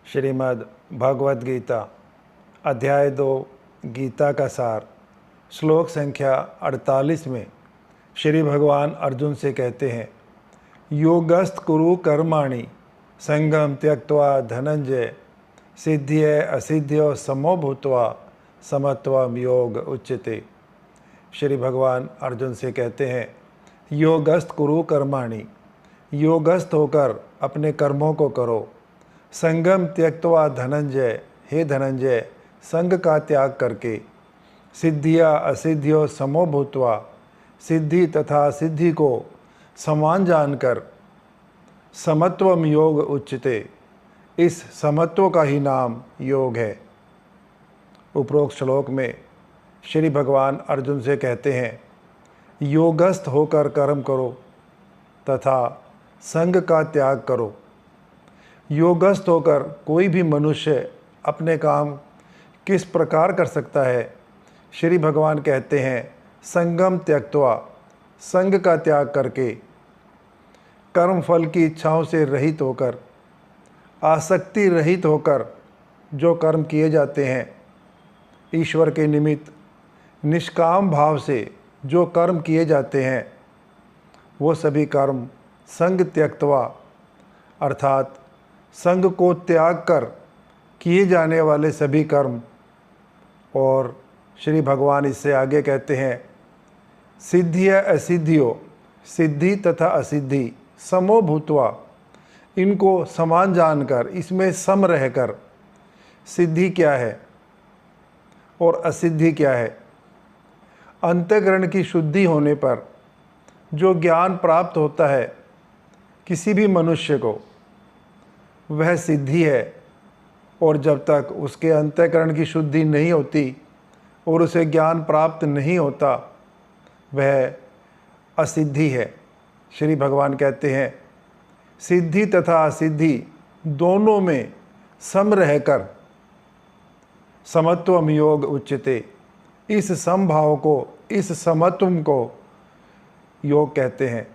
श्रीमद् भगवद गीता अध्याय 2 गीता का सार श्लोक संख्या 48 में श्री भगवान अर्जुन से कहते हैं, योगस्थ कुरु कर्माणि संगम त्यक्त्वा धनंजय सिद्धिय असिद्ध्यो समो भूत्वा समत्वम योग उच्यते। श्री भगवान अर्जुन से कहते हैं, योगस्थ कुरु कर्माणि, योगस्थ होकर अपने कर्मों को करो। संगम त्यक्त्वा धनंजय, हे धनंजय, संग का त्याग करके। सिद्धिया असिद्धियों समो भूत्वा, सिद्धि तथा सिद्धि को समान जानकर। समत्वम योग उच्यते, इस समत्व का ही नाम योग है। उपरोक्त श्लोक में श्री भगवान अर्जुन से कहते हैं, योगस्थ होकर कर्म करो तथा संग का त्याग करो। योगस्थ होकर कोई भी मनुष्य अपने काम किस प्रकार कर सकता है? श्री भगवान कहते हैं, संगम त्यक्त्वा, संग का त्याग करके, कर्म फल की इच्छाओं से रहित होकर, आसक्ति रहित होकर जो कर्म किए जाते हैं, ईश्वर के निमित्त निष्काम भाव से जो कर्म किए जाते हैं, वो सभी कर्म संग त्यक्त्वा अर्थात संग को त्याग कर किए जाने वाले सभी कर्म। और श्री भगवान इससे आगे कहते हैं, सिद्धि असिद्धियों, सिद्धि तथा असिद्धि समो भूत्वा, इनको समान जानकर, इसमें सम रहकर। सिद्धि क्या है और असिद्धि क्या है? अंतःकरण की शुद्धि होने पर जो ज्ञान प्राप्त होता है किसी भी मनुष्य को, वह सिद्धि है। और जब तक उसके अंतःकरण की शुद्धि नहीं होती और उसे ज्ञान प्राप्त नहीं होता, वह असिद्धि है। श्री भगवान कहते हैं, सिद्धि तथा असिद्धि दोनों में सम रहकर समत्वम योग उच्यते, इस समभाव को, इस समत्व को योग कहते हैं।